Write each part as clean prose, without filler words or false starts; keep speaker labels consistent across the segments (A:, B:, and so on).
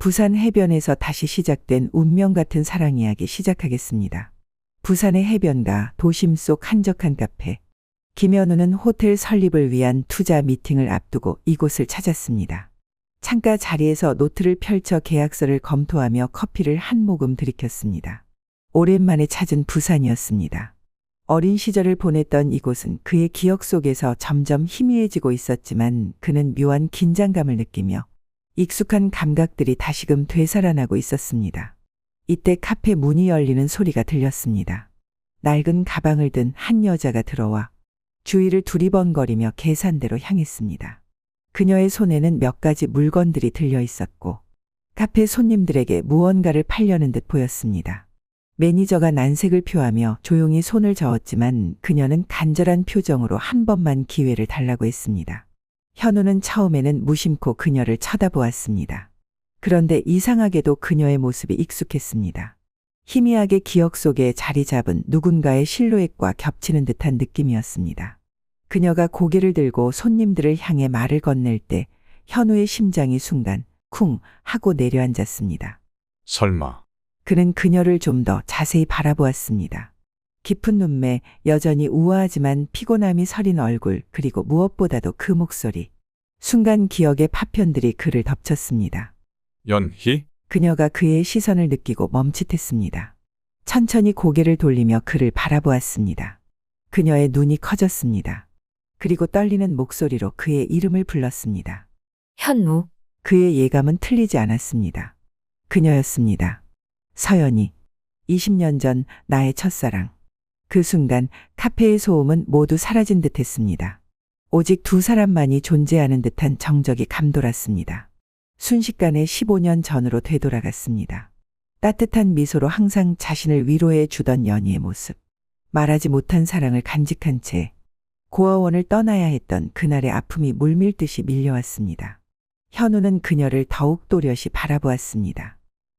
A: 부산 해변에서 다시 시작된 운명 같은 사랑 이야기 시작하겠습니다. 부산의 해변가, 도심 속 한적한 카페. 김현우는 호텔 설립을 위한 투자 미팅을 앞두고 이곳을 찾았습니다. 창가 자리에서 노트를 펼쳐 계약서를 검토하며 커피를 한 모금 들이켰습니다. 오랜만에 찾은 부산이었습니다. 어린 시절을 보냈던 이곳은 그의 기억 속에서 점점 희미해지고 있었지만 그는 묘한 긴장감을 느끼며 익숙한 감각들이 다시금 되살아나고 있었습니다. 이때 카페 문이 열리는 소리가 들렸습니다. 낡은 가방을 든 한 여자가 들어와 주위를 두리번거리며 계산대로 향했습니다. 그녀의 손에는 몇 가지 물건들이 들려 있었고 카페 손님들에게 무언가를 팔려는 듯 보였습니다. 매니저가 난색을 표하며 조용히 손을 저었지만 그녀는 간절한 표정으로 한 번만 기회를 달라고 했습니다. 현우는 처음에는 무심코 그녀를 쳐다보았습니다. 그런데 이상하게도 그녀의 모습이 익숙했습니다. 희미하게 기억 속에 자리 잡은 누군가의 실루엣과 겹치는 듯한 느낌이었습니다. 그녀가 고개를 들고 손님들을 향해 말을 건넬 때 현우의 심장이 순간 쿵 하고 내려앉았습니다.
B: 설마.
A: 그는 그녀를 좀 더 자세히 바라보았습니다. 깊은 눈매, 여전히 우아하지만 피곤함이 서린 얼굴, 그리고 무엇보다도 그 목소리. 순간 기억의 파편들이 그를 덮쳤습니다.
B: 연희?
A: 그녀가 그의 시선을 느끼고 멈칫했습니다. 천천히 고개를 돌리며 그를 바라보았습니다. 그녀의 눈이 커졌습니다. 그리고 떨리는 목소리로 그의 이름을 불렀습니다.
C: 현우.
A: 그의 예감은 틀리지 않았습니다. 그녀였습니다. 서연이. 20년 전 나의 첫사랑. 그 순간 카페의 소음은 모두 사라진 듯 했습니다. 오직 두 사람만이 존재하는 듯한 정적이 감돌았습니다. 순식간에 15년 전으로 되돌아갔습니다. 따뜻한 미소로 항상 자신을 위로해 주던 연희의 모습. 말하지 못한 사랑을 간직한 채 고아원을 떠나야 했던 그날의 아픔이 물밀듯이 밀려왔습니다. 현우는 그녀를 더욱 또렷이 바라보았습니다.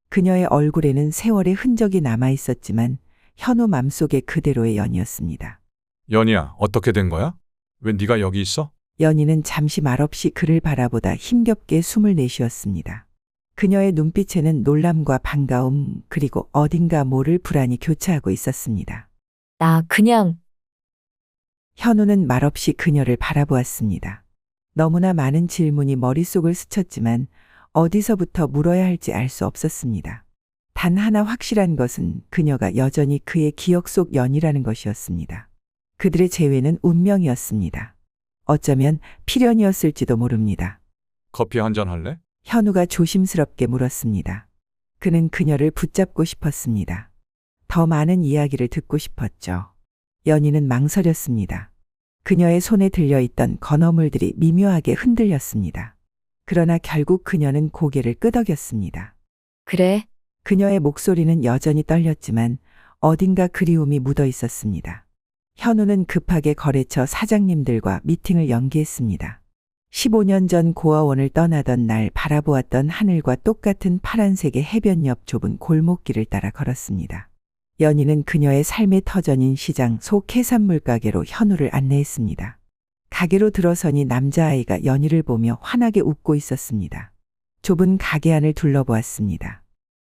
A: 그녀의 얼굴에는 세월의 흔적이 남아 있었지만 현우 맘속에 그대로의 연희였습니다.
B: 연희야, 어떻게 된 거야? 왜 네가 여기 있어?
A: 연희는 잠시 말없이 그를 바라보다 힘겹게 숨을 내쉬었습니다. 그녀의 눈빛에는 놀람과 반가움, 그리고 어딘가 모를 불안이 교차하고 있었습니다.
C: 나 그냥
A: 현우는 말없이 그녀를 바라보았습니다. 너무나 많은 질문이 머릿속을 스쳤지만 어디서부터 물어야 할지 알 수 없었습니다. 단 하나 확실한 것은 그녀가 여전히 그의 기억 속 연이라는 것이었습니다. 그들의 재회는 운명이었습니다. 어쩌면 필연이었을지도 모릅니다.
B: 커피 한잔 할래?
A: 현우가 조심스럽게 물었습니다. 그는 그녀를 붙잡고 싶었습니다. 더 많은 이야기를 듣고 싶었죠. 연희는 망설였습니다. 그녀의 손에 들려있던 건어물들이 미묘하게 흔들렸습니다. 그러나 결국 그녀는 고개를 끄덕였습니다.
C: 그래.
A: 그녀의 목소리는 여전히 떨렸지만 어딘가 그리움이 묻어 있었습니다. 현우는 급하게 거래처 사장님들과 미팅을 연기했습니다. 15년 전 고아원을 떠나던 날 바라보았던 하늘과 똑같은 파란색의 해변 옆 좁은 골목길을 따라 걸었습니다. 연희는 그녀의 삶의 터전인 시장 속 해산물 가게로 현우를 안내했습니다. 가게로 들어서니 남자아이가 연희를 보며 환하게 웃고 있었습니다. 좁은 가게 안을 둘러보았습니다.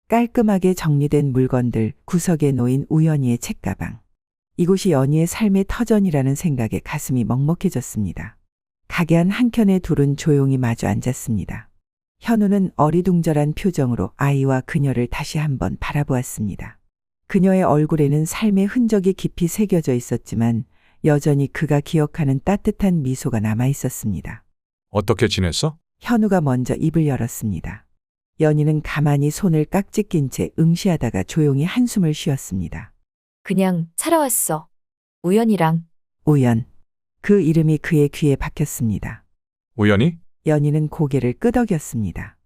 A: 깔끔하게 정리된 물건들, 구석에 놓인 우연히의 책가방. 이곳이 연희의 삶의 터전이라는 생각에 가슴이 먹먹해졌습니다. 가게 안 한켠에 둘은 조용히 마주 앉았습니다. 현우는 어리둥절한 표정으로 아이와 그녀를 다시 한번 바라보았습니다. 그녀의 얼굴에는 삶의 흔적이 깊이 새겨져 있었지만 여전히 그가 기억하는 따뜻한 미소가 남아 있었습니다.
B: 어떻게 지냈어?
A: 현우가 먼저 입을 열었습니다. 연희는 가만히 손을 깍지 낀 채 응시하다가 조용히 한숨을 쉬었습니다.
C: 그냥 살아왔어. 우연이랑.
A: 우연. 그 이름이 그의 귀에 박혔습니다.
B: 우연히?
A: 연희는 고개를 끄덕였습니다.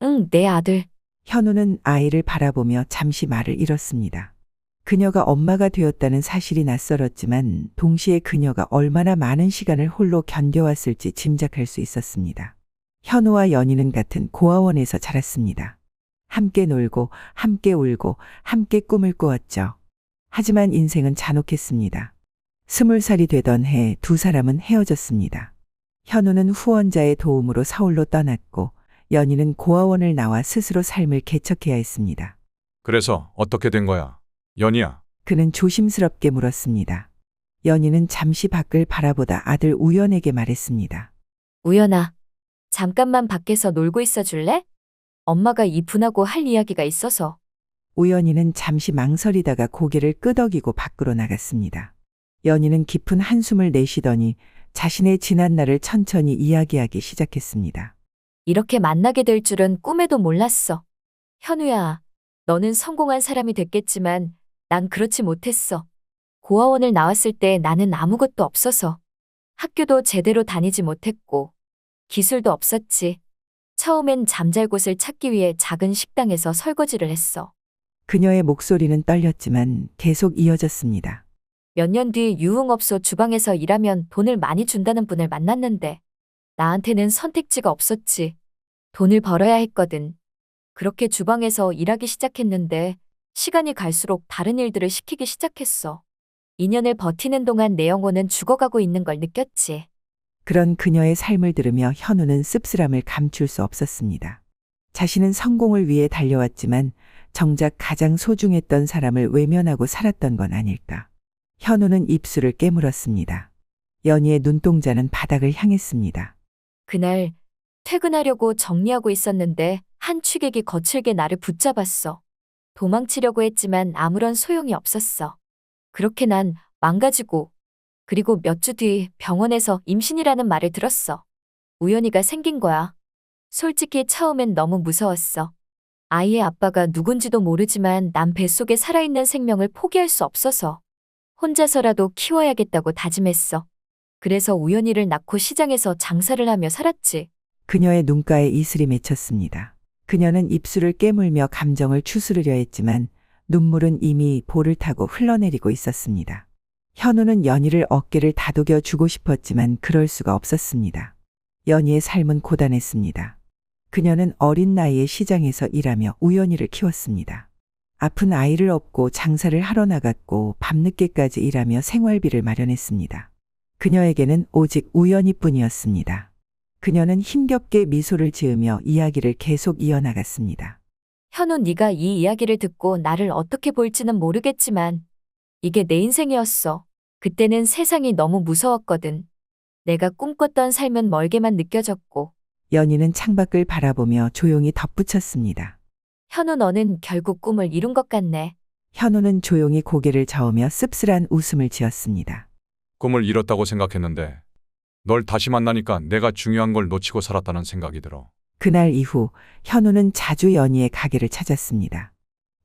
C: 응, 내 아들.
A: 현우는 아이를 바라보며 잠시 말을 잃었습니다. 그녀가 엄마가 되었다는 사실이 낯설었지만 동시에 그녀가 얼마나 많은 시간을 홀로 견뎌왔을지 짐작할 수 있었습니다. 현우와 연희는 같은 고아원에서 자랐습니다. 함께 놀고 함께 울고 함께 꿈을 꾸었죠. 하지만 인생은 잔혹했습니다. 20살이 되던 해 두 사람은 헤어졌습니다. 현우는 후원자의 도움으로 서울로 떠났고 연희는 고아원을 나와 스스로 삶을 개척해야 했습니다.
B: 그래서 어떻게 된 거야? 연희야,
A: 그는 조심스럽게 물었습니다. 연희는 잠시 밖을 바라보다 아들 우연에게 말했습니다.
C: 우연아, 잠깐만 밖에서 놀고 있어 줄래? 엄마가 이분하고 할 이야기가 있어서.
A: 우연이는 잠시 망설이다가 고개를 끄덕이고 밖으로 나갔습니다. 연희는 깊은 한숨을 내쉬더니 자신의 지난 날을 천천히 이야기하기 시작했습니다.
C: 이렇게 만나게 될 줄은 꿈에도 몰랐어. 현우야, 너는 성공한 사람이 됐겠지만 난 그렇지 못했어. 고아원을 나왔을 때 나는 아무것도 없어서 학교도 제대로 다니지 못했고 기술도 없었지. 처음엔 잠잘 곳을 찾기 위해 작은 식당에서 설거지를 했어.
A: 그녀의 목소리는 떨렸지만 계속 이어졌습니다.
C: 몇 년 뒤 유흥업소 주방에서 일하면 돈을 많이 준다는 분을 만났는데 나한테는 선택지가 없었지. 돈을 벌어야 했거든. 그렇게 주방에서 일하기 시작했는데 시간이 갈수록 다른 일들을 시키기 시작했어. 2년을 버티는 동안 내 영혼은 죽어가고 있는 걸 느꼈지.
A: 그런 그녀의 삶을 들으며 현우는 씁쓸함을 감출 수 없었습니다. 자신은 성공을 위해 달려왔지만 정작 가장 소중했던 사람을 외면하고 살았던 건 아닐까. 현우는 입술을 깨물었습니다. 연희의 눈동자는 바닥을 향했습니다.
C: 그날 퇴근하려고 정리하고 있었는데 한 취객이 거칠게 나를 붙잡았어. 도망치려고 했지만 아무런 소용이 없었어. 그렇게 난 망가지고 그리고 몇 주 뒤 병원에서 임신이라는 말을 들었어. 우연히가 생긴 거야. 솔직히 처음엔 너무 무서웠어. 아이의 아빠가 누군지도 모르지만 난 뱃속에 살아있는 생명을 포기할 수 없어서 혼자서라도 키워야겠다고 다짐했어. 그래서 우연히를 낳고 시장에서 장사를 하며 살았지.
A: 그녀의 눈가에 이슬이 맺혔습니다. 그녀는 입술을 깨물며 감정을 추스르려 했지만 눈물은 이미 볼을 타고 흘러내리고 있었습니다. 현우는 연희를 어깨를 다독여 주고 싶었지만 그럴 수가 없었습니다. 연희의 삶은 고단했습니다. 그녀는 어린 나이에 시장에서 일하며 우연희를 키웠습니다. 아픈 아이를 업고 장사를 하러 나갔고 밤늦게까지 일하며 생활비를 마련했습니다. 그녀에게는 오직 우연희뿐이었습니다. 그녀는 힘겹게 미소를 지으며 이야기를 계속 이어나갔습니다.
C: 현우, 네가 이 이야기를 듣고 나를 어떻게 볼지는 모르겠지만 이게 내 인생이었어. 그때는 세상이 너무 무서웠거든. 내가 꿈꿨던 삶은 멀게만 느껴졌고.
A: 연희는 창밖을 바라보며 조용히 덧붙였습니다.
C: 현우, 너는 결국 꿈을 이룬 것 같네.
A: 현우는 조용히 고개를 저으며 씁쓸한 웃음을 지었습니다.
B: 꿈을 이뤘다고 생각했는데 널 다시 만나니까 내가 중요한 걸 놓치고 살았다는 생각이 들어.
A: 그날 이후 현우는 자주 연희의 가게를 찾았습니다.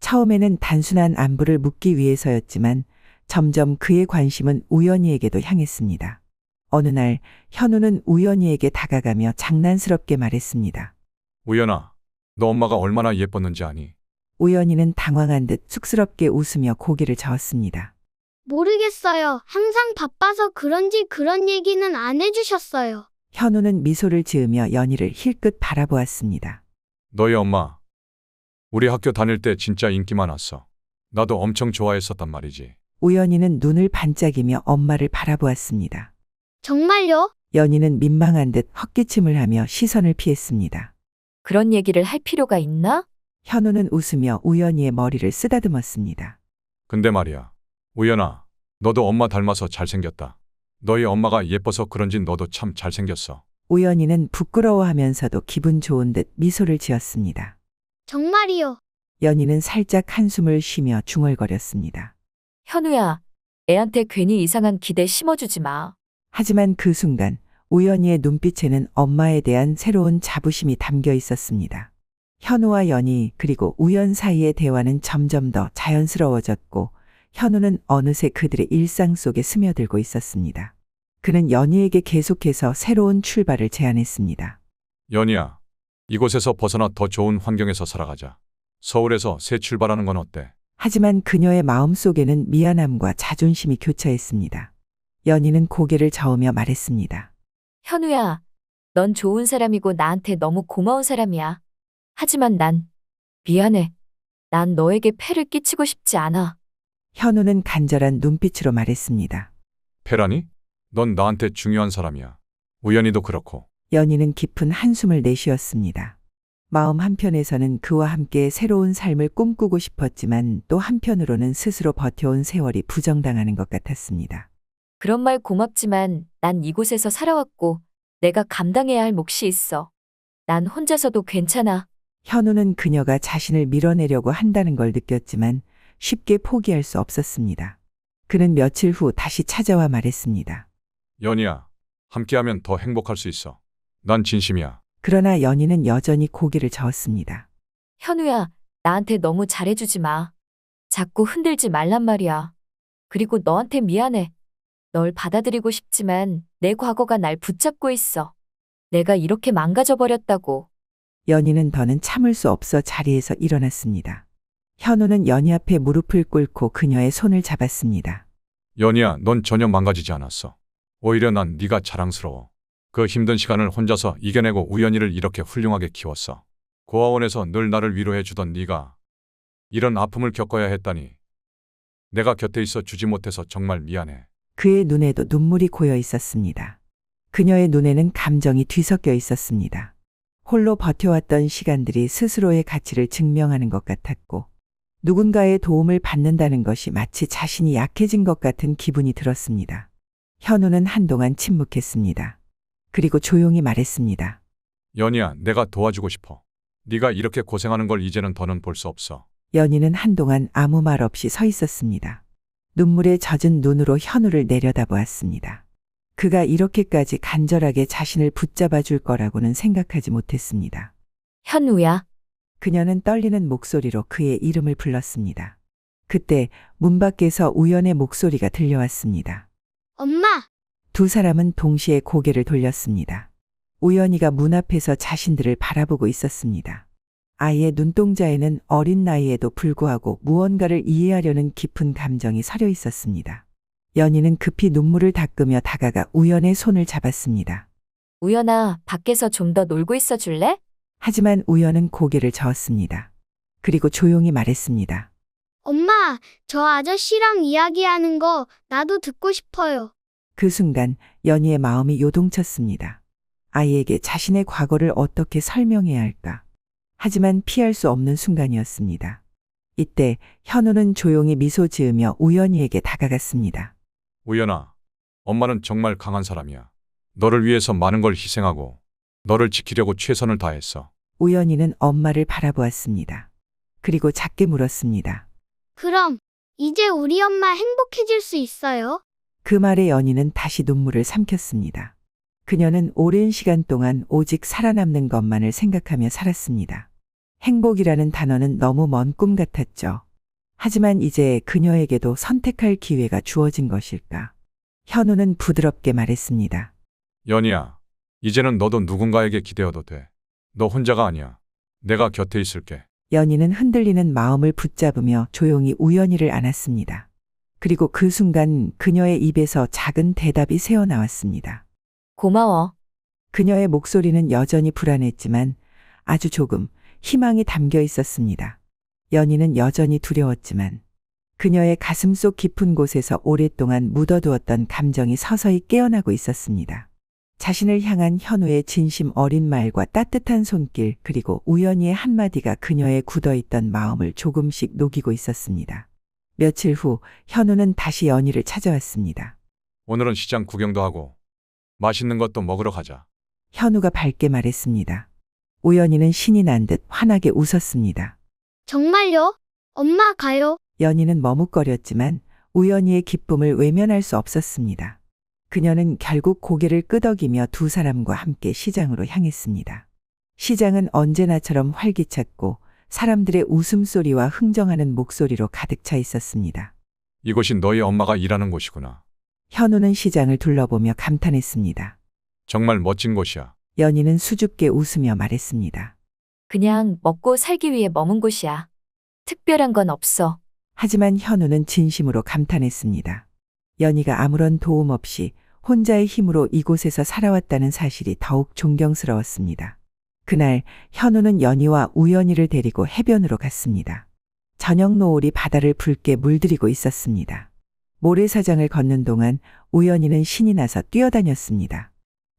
A: 처음에는 단순한 안부를 묻기 위해서였지만 점점 그의 관심은 우연희에게도 향했습니다. 어느 날 현우는 우연희에게 다가가며 장난스럽게 말했습니다.
B: 우연아, 너 엄마가 얼마나 예뻤는지 아니?
A: 우연희는 당황한 듯 쑥스럽게 웃으며 고개를 저었습니다.
D: 모르겠어요. 항상 바빠서 그런지 그런 얘기는 안 해주셨어요.
A: 현우는 미소를 지으며 연희를 힐끗 바라보았습니다.
B: 너희 엄마, 우리 학교 다닐 때 진짜 인기 많았어. 나도 엄청 좋아했었단 말이지.
A: 우연희는 눈을 반짝이며 엄마를 바라보았습니다.
D: 정말요?
A: 연희는 민망한 듯 헛기침을 하며 시선을 피했습니다.
C: 그런 얘기를 할 필요가 있나?
A: 현우는 웃으며 우연희의 머리를 쓰다듬었습니다.
B: 근데 말이야, 우연아, 너도 엄마 닮아서 잘생겼다. 너희 엄마가 예뻐서 그런지 너도 참 잘생겼어.
A: 우연희는 부끄러워하면서도 기분 좋은 듯 미소를 지었습니다.
D: 정말이요.
A: 연희는 살짝 한숨을 쉬며 중얼거렸습니다.
C: 현우야, 애한테 괜히 이상한 기대 심어주지 마.
A: 하지만 그 순간 우연희의 눈빛에는 엄마에 대한 새로운 자부심이 담겨 있었습니다. 현우와 연희 그리고 우연 사이의 대화는 점점 더 자연스러워졌고 현우는 어느새 그들의 일상 속에 스며들고 있었습니다. 그는 연희에게 계속해서 새로운 출발을 제안했습니다.
B: 연희야, 이곳에서 벗어나 더 좋은 환경에서 살아가자. 서울에서 새 출발하는 건 어때?
A: 하지만 그녀의 마음속에는 미안함과 자존심이 교차했습니다. 연희는 고개를 저으며 말했습니다.
C: 현우야, 넌 좋은 사람이고 나한테 너무 고마운 사람이야. 하지만 난 미안해. 난 너에게 폐를 끼치고 싶지 않아.
A: 현우는 간절한 눈빛으로 말했습니다.
B: 페라니? 넌 나한테 중요한 사람이야. 우연히도 그렇고.
A: 연희는 깊은 한숨을 내쉬었습니다. 마음 한편에서는 그와 함께 새로운 삶을 꿈꾸고 싶었지만 또 한편으로는 스스로 버텨온 세월이 부정당하는 것 같았습니다.
C: 그런 말 고맙지만 난 이곳에서 살아왔고 내가 감당해야 할 몫이 있어. 난 혼자서도 괜찮아.
A: 현우는 그녀가 자신을 밀어내려고 한다는 걸 느꼈지만 쉽게 포기할 수 없었습니다. 그는 며칠 후 다시 찾아와 말했습니다.
B: 연희야, 함께하면 더 행복할 수 있어. 난 진심이야.
A: 그러나 연희는 여전히 고개를 저었습니다.
C: 현우야, 나한테 너무 잘해주지 마. 자꾸 흔들지 말란 말이야. 그리고 너한테 미안해. 널 받아들이고 싶지만 내 과거가 날 붙잡고 있어. 내가 이렇게 망가져버렸다고.
A: 연희는 더는 참을 수 없어 자리에서 일어났습니다. 현우는 연희 앞에 무릎을 꿇고 그녀의 손을 잡았습니다.
B: 연희야, 넌 전혀 망가지지 않았어. 오히려 난 네가 자랑스러워. 그 힘든 시간을 혼자서 이겨내고 우연이를 이렇게 훌륭하게 키웠어. 고아원에서 늘 나를 위로해 주던 네가 이런 아픔을 겪어야 했다니. 내가 곁에 있어 주지 못해서 정말 미안해.
A: 그의 눈에도 눈물이 고여 있었습니다. 그녀의 눈에는 감정이 뒤섞여 있었습니다. 홀로 버텨왔던 시간들이 스스로의 가치를 증명하는 것 같았고 누군가의 도움을 받는다는 것이 마치 자신이 약해진 것 같은 기분이 들었습니다. 현우는 한동안 침묵했습니다. 그리고 조용히 말했습니다.
B: 연희야, 내가 도와주고 싶어. 네가 이렇게 고생하는 걸 이제는 더는 볼 수 없어.
A: 연희는 한동안 아무 말 없이 서 있었습니다. 눈물에 젖은 눈으로 현우를 내려다보았습니다. 그가 이렇게까지 간절하게 자신을 붙잡아 줄 거라고는 생각하지 못했습니다.
C: 현우야,
A: 그녀는 떨리는 목소리로 그의 이름을 불렀습니다. 그때 문 밖에서 우연의 목소리가 들려왔습니다.
D: 엄마,
A: 두 사람은 동시에 고개를 돌렸습니다. 우연이가 문 앞에서 자신들을 바라보고 있었습니다. 아이의 눈동자에는 어린 나이에도 불구하고 무언가를 이해하려는 깊은 감정이 서려 있었습니다. 연희는 급히 눈물을 닦으며 다가가 우연의 손을 잡았습니다.
C: 우연아, 밖에서 좀 더 놀고 있어 줄래?
A: 하지만 우연은 고개를 저었습니다. 그리고 조용히 말했습니다.
D: 엄마, 저 아저씨랑 이야기하는 거 나도 듣고 싶어요.
A: 그 순간 연희의 마음이 요동쳤습니다. 아이에게 자신의 과거를 어떻게 설명해야 할까? 하지만 피할 수 없는 순간이었습니다. 이때 현우는 조용히 미소 지으며 우연이에게 다가갔습니다.
B: 우연아, 엄마는 정말 강한 사람이야. 너를 위해서 많은 걸 희생하고 너를 지키려고 최선을 다했어.
A: 우연이는 엄마를 바라보았습니다. 그리고 작게 물었습니다.
D: 그럼 이제 우리 엄마 행복해질 수 있어요?
A: 그 말에 연희는 다시 눈물을 삼켰습니다. 그녀는 오랜 시간 동안 오직 살아남는 것만을 생각하며 살았습니다. 행복이라는 단어는 너무 먼 꿈 같았죠. 하지만 이제 그녀에게도 선택할 기회가 주어진 것일까? 현우는 부드럽게 말했습니다.
B: 연희야, 이제는 너도 누군가에게 기대어도 돼. 너 혼자가 아니야. 내가 곁에 있을게.
A: 연희는 흔들리는 마음을 붙잡으며 조용히 우연이를 안았습니다. 그리고 그 순간 그녀의 입에서 작은 대답이 새어나왔습니다.
C: 고마워.
A: 그녀의 목소리는 여전히 불안했지만 아주 조금 희망이 담겨 있었습니다. 연희는 여전히 두려웠지만 그녀의 가슴 속 깊은 곳에서 오랫동안 묻어두었던 감정이 서서히 깨어나고 있었습니다. 자신을 향한 현우의 진심 어린 말과 따뜻한 손길 그리고 우연히의 한마디가 그녀의 굳어있던 마음을 조금씩 녹이고 있었습니다. 며칠 후 현우는 다시 연희를 찾아왔습니다.
B: 오늘은 시장 구경도 하고 맛있는 것도 먹으러 가자.
A: 현우가 밝게 말했습니다. 우연히는 신이 난 듯 환하게 웃었습니다.
D: 정말요? 엄마 가요?
A: 연희는 머뭇거렸지만 우연히의 기쁨을 외면할 수 없었습니다. 그녀는 결국 고개를 끄덕이며 두 사람과 함께 시장으로 향했습니다. 시장은 언제나처럼 활기찼고 사람들의 웃음소리와 흥정하는 목소리로 가득 차 있었습니다.
B: 이곳이 너희 엄마가 일하는 곳이구나.
A: 현우는 시장을 둘러보며 감탄했습니다.
B: 정말 멋진 곳이야.
A: 연희는 수줍게 웃으며 말했습니다.
C: 그냥 먹고 살기 위해 머문 곳이야. 특별한 건 없어.
A: 하지만 현우는 진심으로 감탄했습니다. 연희가 아무런 도움 없이 혼자의 힘으로 이곳에서 살아왔다는 사실이 더욱 존경스러웠습니다. 그날 현우는 연희와 우연희를 데리고 해변으로 갔습니다. 저녁 노을이 바다를 붉게 물들이고 있었습니다. 모래사장을 걷는 동안 우연희는 신이 나서 뛰어다녔습니다.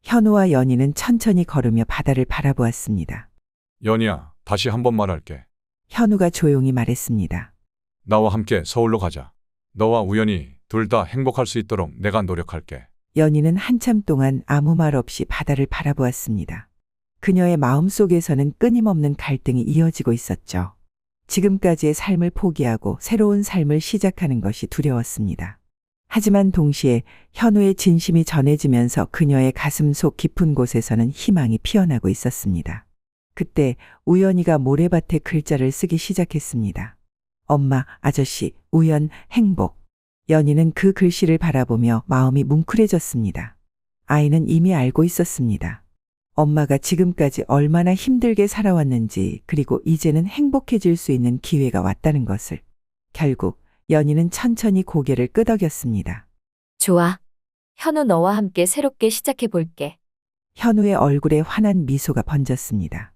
A: 현우와 연희는 천천히 걸으며 바다를 바라보았습니다.
B: 연희야, 다시 한 번 말할게.
A: 현우가 조용히 말했습니다.
B: 나와 함께 서울로 가자. 너와 우연히 둘 다 행복할 수 있도록 내가 노력할게.
A: 연희는 한참 동안 아무 말 없이 바다를 바라보았습니다. 그녀의 마음속에서는 끊임없는 갈등이 이어지고 있었죠. 지금까지의 삶을 포기하고 새로운 삶을 시작하는 것이 두려웠습니다. 하지만 동시에 현우의 진심이 전해지면서 그녀의 가슴 속 깊은 곳에서는 희망이 피어나고 있었습니다. 그때 우연이가 모래밭에 글자를 쓰기 시작했습니다. 엄마, 아저씨, 우연, 행복. 연희는 그 글씨를 바라보며 마음이 뭉클해졌습니다. 아이는 이미 알고 있었습니다. 엄마가 지금까지 얼마나 힘들게 살아왔는지, 그리고 이제는 행복해질 수 있는 기회가 왔다는 것을. 결국 연희는 천천히 고개를 끄덕였습니다.
C: 좋아. 현우 너와 함께 새롭게 시작해 볼게.
A: 현우의 얼굴에 환한 미소가 번졌습니다.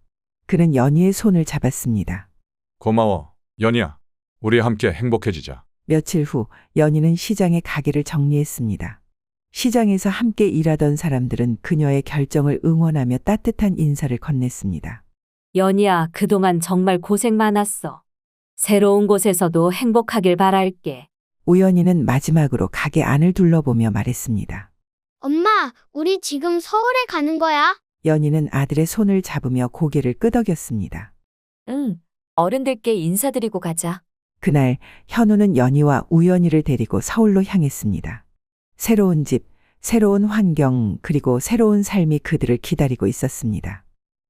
A: 그는 연희의 손을 잡았습니다.
B: 고마워, 연희야. 우리 함께 행복해지자.
A: 며칠 후 연희는 시장의 가게를 정리했습니다. 시장에서 함께 일하던 사람들은 그녀의 결정을 응원하며 따뜻한 인사를 건넸습니다.
E: 연희야, 그동안 정말 고생 많았어. 새로운 곳에서도 행복하길 바랄게.
A: 우연히는 마지막으로 가게 안을 둘러보며 말했습니다.
D: 엄마, 우리 지금 서울에 가는 거야?
A: 연희는 아들의 손을 잡으며 고개를 끄덕였습니다.
C: 응, 어른들께 인사드리고 가자.
A: 그날 현우는 연희와 우연희를 데리고 서울로 향했습니다. 새로운 집, 새로운 환경, 그리고 새로운 삶이 그들을 기다리고 있었습니다.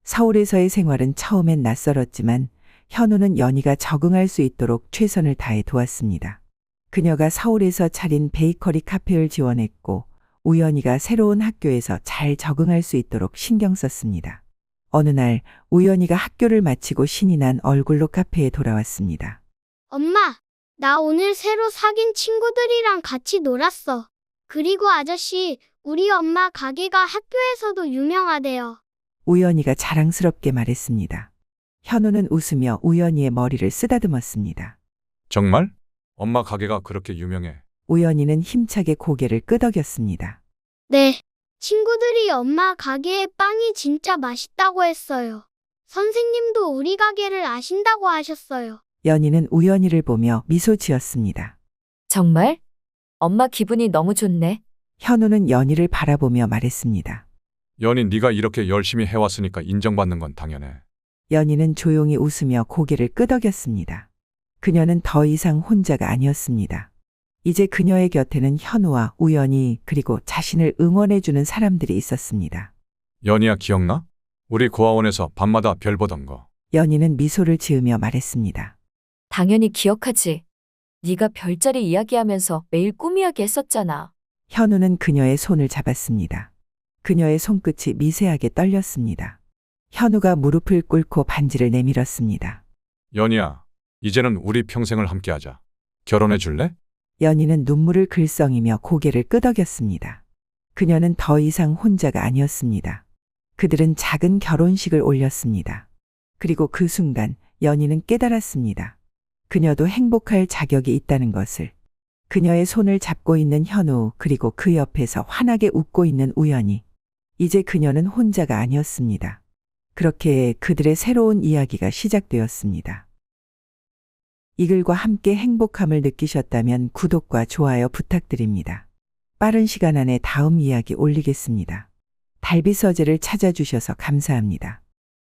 A: 서울에서의 생활은 처음엔 낯설었지만 현우는 연희가 적응할 수 있도록 최선을 다해 도왔습니다. 그녀가 서울에서 차린 베이커리 카페를 지원했고 우연희가 새로운 학교에서 잘 적응할 수 있도록 신경 썼습니다. 어느 날 우연희가 학교를 마치고 신이 난 얼굴로 카페에 돌아왔습니다.
D: 엄마, 나 오늘 새로 사귄 친구들이랑 같이 놀았어. 그리고 아저씨, 우리 엄마 가게가 학교에서도 유명하대요.
A: 우연희가 자랑스럽게 말했습니다. 현우는 웃으며 우연희의 머리를 쓰다듬었습니다.
B: 정말? 엄마 가게가 그렇게 유명해.
A: 우연희는 힘차게 고개를 끄덕였습니다.
D: 네. 친구들이 엄마 가게의 빵이 진짜 맛있다고 했어요. 선생님도 우리 가게를 아신다고 하셨어요.
A: 연희는 우연희를 보며 미소 지었습니다.
C: 정말? 엄마 기분이 너무 좋네.
A: 현우는 연희를 바라보며 말했습니다.
B: 연희, 네가 이렇게 열심히 해왔으니까 인정받는 건 당연해.
A: 연희는 조용히 웃으며 고개를 끄덕였습니다. 그녀는 더 이상 혼자가 아니었습니다. 이제 그녀의 곁에는 현우와 우연희 그리고 자신을 응원해주는 사람들이 있었습니다.
B: 연희야, 기억나? 우리 고아원에서 밤마다 별 보던 거.
A: 연희는 미소를 지으며 말했습니다.
C: 당연히 기억하지. 네가 별자리 이야기하면서 매일 꿈 이야기 했었잖아.
A: 현우는 그녀의 손을 잡았습니다. 그녀의 손끝이 미세하게 떨렸습니다. 현우가 무릎을 꿇고 반지를 내밀었습니다.
B: 연희야, 이제는 우리 평생을 함께하자. 결혼해 줄래?
A: 연희는 눈물을 글썽이며 고개를 끄덕였습니다. 그녀는 더 이상 혼자가 아니었습니다. 그들은 작은 결혼식을 올렸습니다. 그리고 그 순간 연희는 깨달았습니다. 그녀도 행복할 자격이 있다는 것을. 그녀의 손을 잡고 있는 현우 그리고 그 옆에서 환하게 웃고 있는 우연희. 이제 그녀는 혼자가 아니었습니다. 그렇게 그들의 새로운 이야기가 시작되었습니다. 이 글과 함께 행복함을 느끼셨다면 구독과 좋아요 부탁드립니다. 빠른 시간 안에 다음 이야기 올리겠습니다. 달빛 서재를 찾아주셔서 감사합니다.